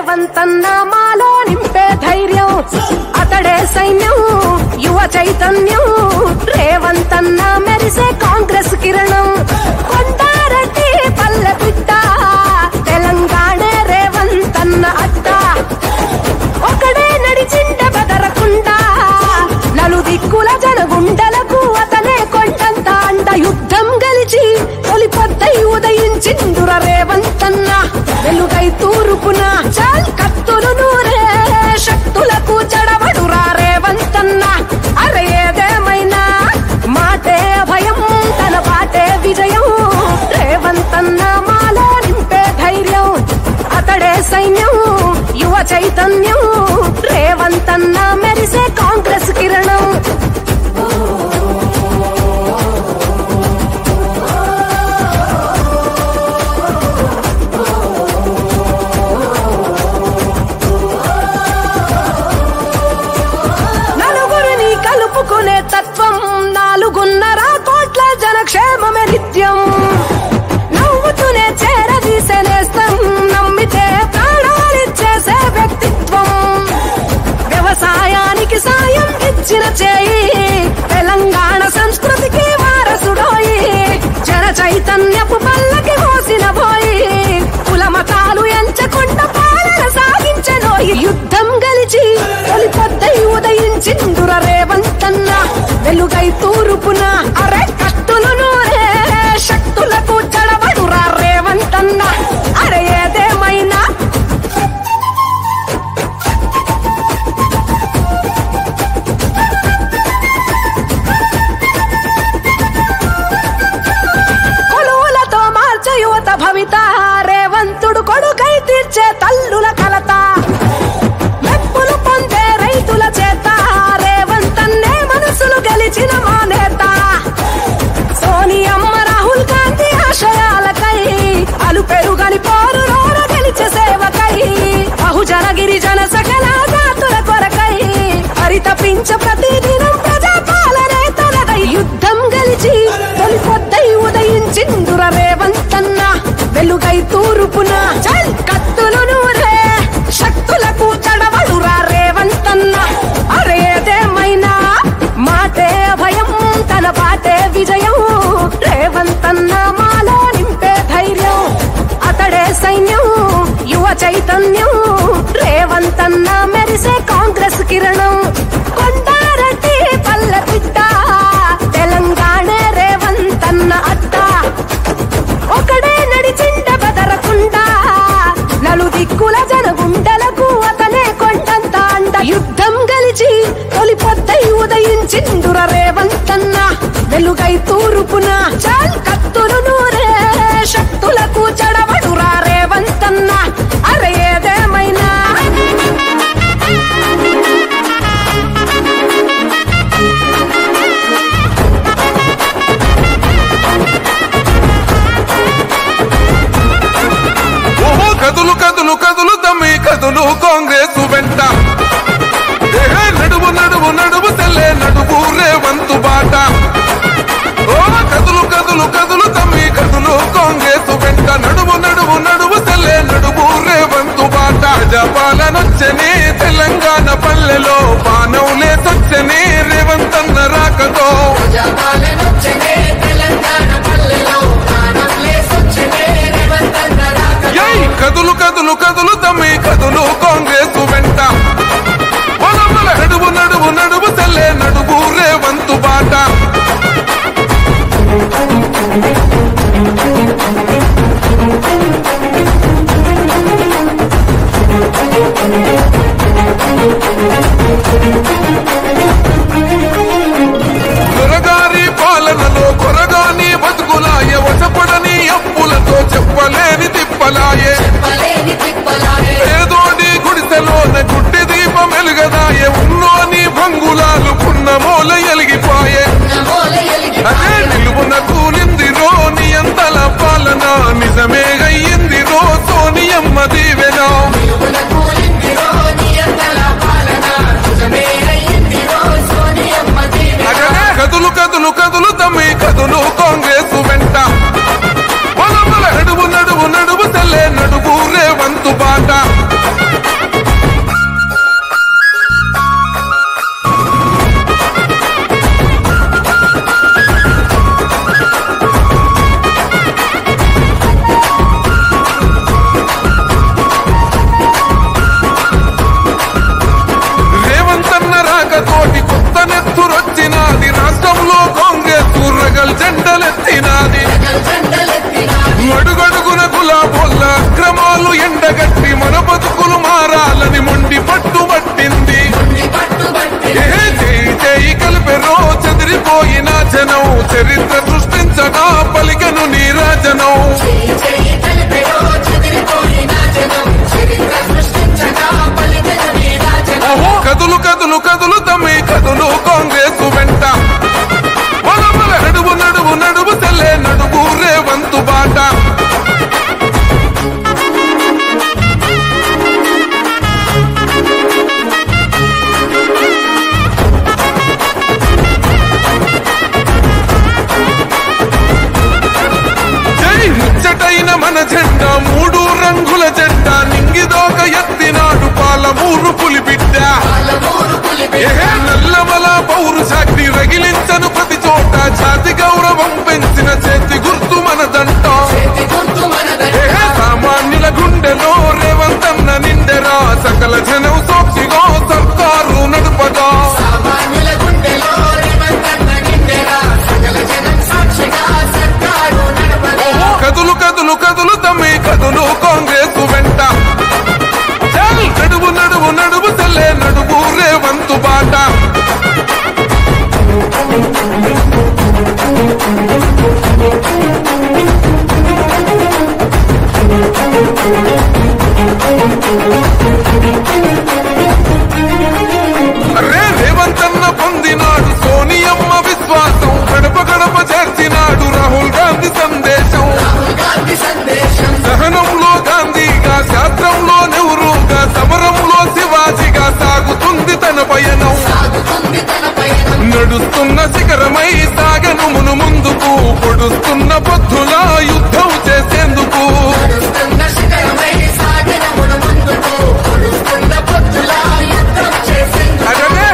రేవంతన్న మాలో నింపే ధైర్యం అతడే సైన్యం యువ చైతన్యం రేవంతన్న మెరిసే కాంగ్రెస్ కిరణం కొండారెడ్డి పల్లె బిడ్డ తెలంగాణ రేవంతన్న అడ్డ ఒకడే నడిచిండ బెదరకుండా నలుదిక్కుల జనగుండలకు అతనే కొండంత అండ యుద్ధం గెలిచి తొలి పొద్దై ఉదయించిందుర రేవంతన్న వెలుగై తూర్పున చాల్ కత్తులు నూరే శక్తులకు చెడబడురా రేవంతన్న అరే ఏదేమైనా మాటే భయం తన పాటే విజయం రేవంతన్న మాలో నింపే ధైర్యం అతడే సైన్యం యువ చైతన్యం రేవంతన్న మెరిసే కాంగ్రెస్ కిరణం నలుగురిని కలుపుకునే తత్వం 4.5 కోట్ల జనక్షేమమే నిత్యం నవ్వుతూనే చేరదీసేనేస్తం నమ్మితే ప్రాణాలిచ్చేసే వ్యక్తిత్వం వ్యవసాయానికి సాయం ఇచ్చిన చేయి తెలంగాణ సంస్కృతికి వారసుడోయి జన చైతన్యపు పల్లకి మోసిన పోయి కుల మతాలు ఎంచకుండా పాలన సాగించనోయి యుద్ధం గెలిచి తొలి పొద్దై ఉదయించిందుర రేవంతన్న వెలుగై తూర్పున అరే కత్తులు నూరే శక్తులకు చెడబడురా రేవంతన్న అరే ఏదేమైనా కొలువులతో మార్చే యువత భవిత రేవంతుడు కొడుకై తీర్చే తల్లుల కలత మెప్పులు పొందే రైతుల చేత రేవంతన్నే మనసులు గెలిచిన మా నేత సోనియమ్మ రాహుల్ గాంధీ ఆశయాలకై అలు పెరుగని పోరులోన గెలిచే సేవకై బహుజన గిరిజన సకల జాతుల కొరకై పరితపించ ప్రతిదినం ప్రజాపాలనే తనదై యుద్ధం గెలిచి తొలి పొద్దై ఉదయించిందుర రేవంతన్న వెలుగై తూర్పున చల్ కత్తులు నూరే శక్తులకు చెడబడురా రేవంతన్న అరే ఏదేమైనా మాటే భయం తన పాటే విజయం రేవంతన్న మాలో నింపే ధైర్యం అతడే సైన్యం యువ చైతన్యం రేవంతన్న మెరిసే కాంగ్రెస్ కిరణం కొండారెడ్డి పల్లె బిడ్డ తెలంగాణ రేవంతన్న అడ్డ ఒకడే నడిచిండ బెదరకుండా నలుదిక్కుల జనగుండలకు అతనే కొండంత అండ యుద్ధం గెలిచి తొలి పొద్దై ఉదయించిందుర రేవంతన్న వెలుగై తూర్పున చాల్ కత్తులు నూరే శక్తులకు చెడబడురా రేవంతన్న అరే ఏదేమైనా కదులు కదులు కదులు తమ్మి కదులు కాంగ్రెస్ వెంట నడువు నడువు నడువు తెల్లే నడువు రేవంతు బాట ఓ కదులు కదులు కదులు తమ్మి కదులు కాంగ్రెస్ వెంట నడువు నడువు నడువు తెల్లే నడువు రేవంతు బాట ప్రజాపాలనొచ్చని తెలంగాణ పల్లెలో పానవులే సొచ్చని రేవంతన్న రాకతో కదులు కదులు కదులు తమ్మి కదులు కాంగ్రెస్ వెంట నడువు నడువు నడువు తెల్లే నడువు రేవంతు బాట దొరగారి పాలనలో కొరగాని బతుకులాయ వశపడని అప్పులతో చెప్పలేని తిప్పలాయే ఏదోడి గుడిసెలోన గుడ్డి దీపం వెలుగదాయే ఉన్నోని భంగులాలు పున్నమోల ఎలిగిపాయే అదే నిలువున కూలిందిరో నియంతల పాలన నిజమే అయ్యిందిరో సోనియమ్మ దీవెన కదులు కదులు కదులు తమ్మి కదులు కాంగ్రెస్ వెంట నడువు నడువు నడువు తెల్లే నడువు రేవంతు బాట జనం సాక్షిగా సర్కారు నడుపగా కదులు కదులు కదులు తమ్మి కదులు కాంగ్రెస్ వెంట నడువు నడువు నడువు తల్లే నడువు రేవంతు బాట రేవంతన్న పొందినాడు సోనియమ్మ విశ్వాసం గడప గడప చేర్చినాడు రాహుల్ గాంధీ సందేశం సహనంలో గాంధీగా శాస్త్రంలో నెహ్రూగా సమరంలో శివాజీగా సాగుతుంది తన పయనం నడుస్తున్న శిఖరమై సాగను మును ముందుకు పొడుస్తున్న పొద్దులా యుద్ధం చేసేందుకు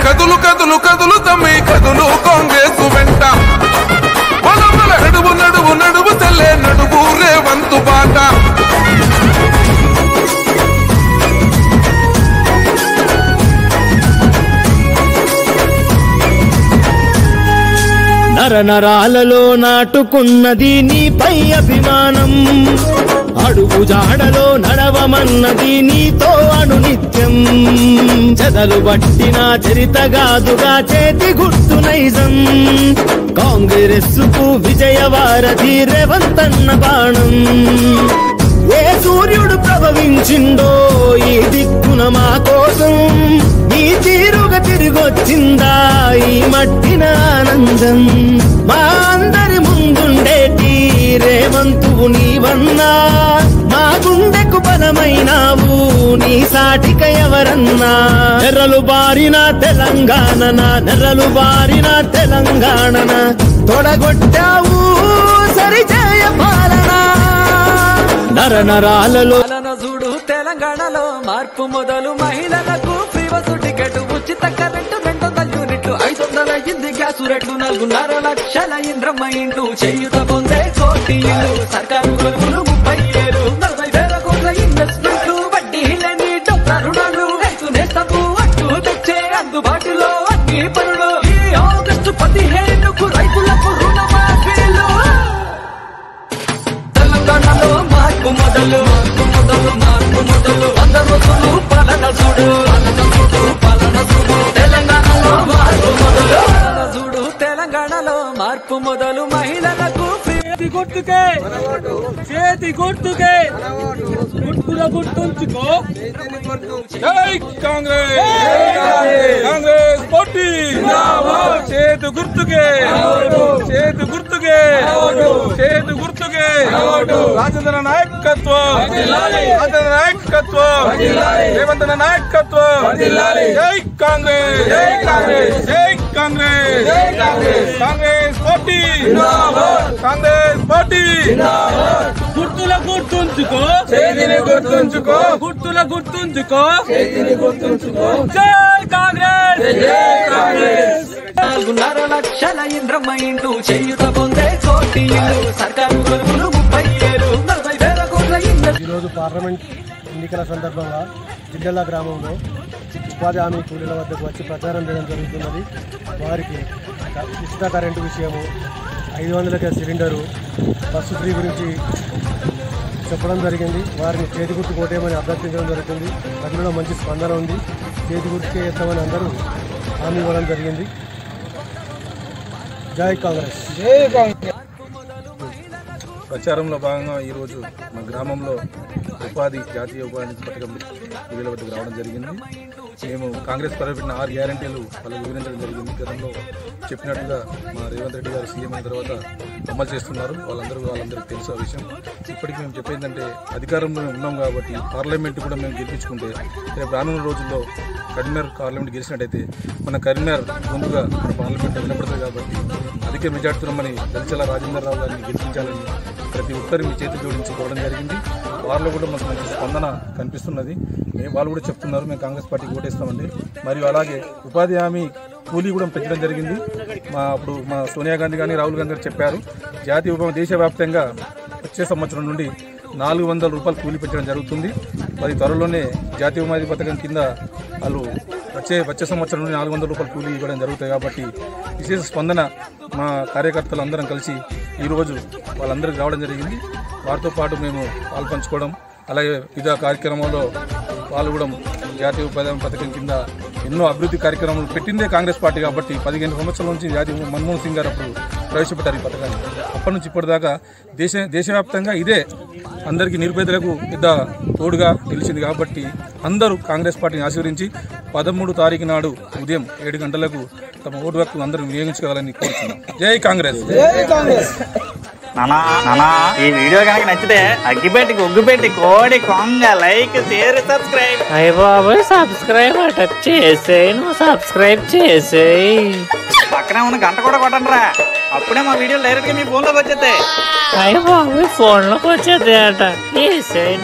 కదులు కదులు కదులు తమ్మి కదులు కాంగ్రెస్ వెంట బలబల నడువు నడువు నడువు తల్లే నడువు రేవంతు బాట నరనరాలలో నాటుకున్నది నీపై అభిమానం అడుగు జాడలో నడవమన్నది నీతో అనునిత్యం చెదలు పట్టిన చరితగాదుగా చేతి గుర్తు నైజం కాంగ్రెస్ కు విజయవారధి రేవంతన్న బాణం ఏ సూర్యుడు ప్రభవించిండో ఈ దిక్కున మా కోసం ఈ తీరుగా తిరిగొచ్చిందా ఈ మట్టిన ఆనందం మా అందరి ముందుండేటి రేవంతువు నీవన్నా మా గుండెకు బలమైనావు నీ సాటిక ఎవరన్నా నెర్రలు బారిన తెలంగాణన నెర్రలు బారిన తెలంగాణన తొడగొట్టావు సరిజయ పాలన నరనరాలలో చూడు తెలంగాణలో మార్పు మొదలు మహిళలకు ఫ్రీ బస్సు టికెట్ ఉచిత కరెంటు 200 యూనిట్లు 500 అయింది గ్యాసు రేట్లు 4.5 లక్షల ఇంద్రమ్మ ఇండ్లు చేయుత పొందే కోటి ఇల్లు సర్కారు కొలువులు 37 40,000 కోట్ల ఇన్వెస్ట్మెంట్లు వడ్డీ లేని డొక్క రుణాలు రైతు నేస్తము అట్టు తెచ్చే అందుబాటులో అన్ని పనులు ఈ ఆగస్టు 15కు రైతులకు రుణమాఫీలు తెలంగాణలో మార్పు మొదలు మార్పు మొదలు 100 రోజులు పాలన చూడు తెలంగాణలో మార్పు మొదలు చూడు తెలంగాణలో మార్పు మొదలు మహిళలకు చేతి గుర్తుకే గుర్తుల గుర్తుంచుకో జై కాంగ్రెస్ కాంగ్రెస్ పార్టీ చేతి గుర్తుకే రాజేంద్ర నాయకత్వం రేవంత్ నాయకత్వం జై కాంగ్రెస్ కాంగ్రెస్ పార్టీ గుర్తుల గుర్తుంచుకో గుర్తుల గుర్తుంచుకో జై కాంగ్రెస్ 4.5 లక్షల ఇంద్రమ్మ ఇండ్లు చేయుత పొందే కోటి ఇల్లు సర్కారు కొలువులు 37 40,000 కోట్ల ఈరోజు పార్లమెంట్ ఎన్నికల సందర్భంగా జిల్లాల గ్రామంలో ఉపాధి హామీ కూలీల వద్దకు వచ్చి ప్రచారం చేయడం జరుగుతున్నది. వారికి ఉచిత కరెంటు విషయము 500 గ్యాస్ సిలిండరు బస్సు ఫ్రీ గురించి చెప్పడం జరిగింది. వారిని చేతి గుర్తు కోటేయమని అభ్యర్థించడం జరుగుతుంది. ప్రజలలో మంచి స్పందన ఉంది. చేతి గుర్తుకే ఎత్తామని అందరూ హామీ ఇవ్వడం జరిగింది. జై కాంగ్రెస్. ప్రచారంలో భాగంగా ఈరోజు మా గ్రామంలో జాతీయ ఉపాధి పథకం కూలీల వద్దకు రావడం జరిగింది. మేము కాంగ్రెస్ ప్రవేశపెట్టిన 6 గ్యారంటీలు వాళ్ళకి వివరించడం జరిగింది. గతంలో చెప్పినట్టుగా మా రేవంత్ రెడ్డి గారు సీఎం అయిన తర్వాత అమలు చేస్తున్నారు. వాళ్ళందరికీ తెలుసు ఆ విషయం. ఇప్పటికీ మేము చెప్పేందంటే అధికారంలో ఉన్నాం కాబట్టి పార్లమెంట్ కూడా మేము గెలిపించుకుంటే రేపు రానున్న రోజుల్లో కరీంనగర్ పార్లమెంట్ గెలిచినట్టయితే మన కరీంనగర్ ముందుగా మన పార్లమెంట్ వినపడుతుంది. కాబట్టి అధిక మెజార్టీతో మన దళిచల రాజేంద్రరావు గారిని గెలిపించాలని ప్రతి ఒక్కరు మీ చేతి జోడించుకోవడం జరిగింది. వారిలో కూడా మనకు మంచి స్పందన కనిపిస్తున్నది. వాళ్ళు కూడా చెప్తున్నారు మేము కాంగ్రెస్ పార్టీకి ఓటేస్తామండి. మరియు అలాగే ఉపాధి హామీ కూలీ కూడా పెంచడం జరిగింది. మా సోనియా గాంధీ కానీ రాహుల్ గాంధీ గారు చెప్పారు దేశవ్యాప్తంగా వచ్చే సంవత్సరం నుండి 400 రూపాయలు కూలీ పెంచడం జరుగుతుంది. మరి త్వరలోనే జాతీయ ఉపాధి పథకం కింద వాళ్ళు వచ్చే సంవత్సరం నుండి 400 రూపాయలు కూలీ ఇవ్వడం జరుగుతాయి. కాబట్టి విశేష స్పందన మా కార్యకర్తలు అందరం కలిసి ఈరోజు వాళ్ళందరికీ రావడం జరిగింది. వారితో పాటు మేము పాల్పంచుకోవడం, అలాగే వివిధ కార్యక్రమాల్లో వాళ్ళు కూడా జాతీయ ఉపాధి పథకం కింద ఎన్నో అభివృద్ధి కార్యక్రమాలు పెట్టిందే కాంగ్రెస్ పార్టీ. కాబట్టి 15 సంవత్సరాల నుంచి మన్మోహన్ సింగ్ గారు అప్పుడు ప్రవేశపెట్టారు ఈ పథకాన్ని. అప్పటి నుంచి ఇప్పటిదాకా దేశవ్యాప్తంగా ఇదే అందరికీ నిరుపేదలకు పెద్ద తోడుగా నిలిచింది. కాబట్టి అందరూ కాంగ్రెస్ పార్టీని ఆశీర్వదించి 13 తారీఖు నాడు ఉదయం 7 గంటలకు తమ ఓటు హక్కు అందరూ వినియోగించుకోవాలని కోరుతున్నాం. జై కాంగ్రెస్. నానా ఈ వీడియో కనుక నచ్చితే అగ్గిపెట్టి ఒగ్గుపెట్టి కోడి కొంగ లైక్ షేర్ సబ్స్క్రైబ్. అయ్య బాబోయ్ సబ్స్క్రైబ్ అట చేసేయి, నువ్వు సబ్స్క్రైబ్ చేసేయి. పక్కనే ఉన్న గంట కూడా కొట్టండి రా, అప్పుడే మా వీడియోలు డైరెక్ట్ గా మీ ఫోన్ లోకి వచ్చేస్తాయి. అయ్య బాబోయ్ ఫోన్ లోకి వచ్చేది అట చేసేయి.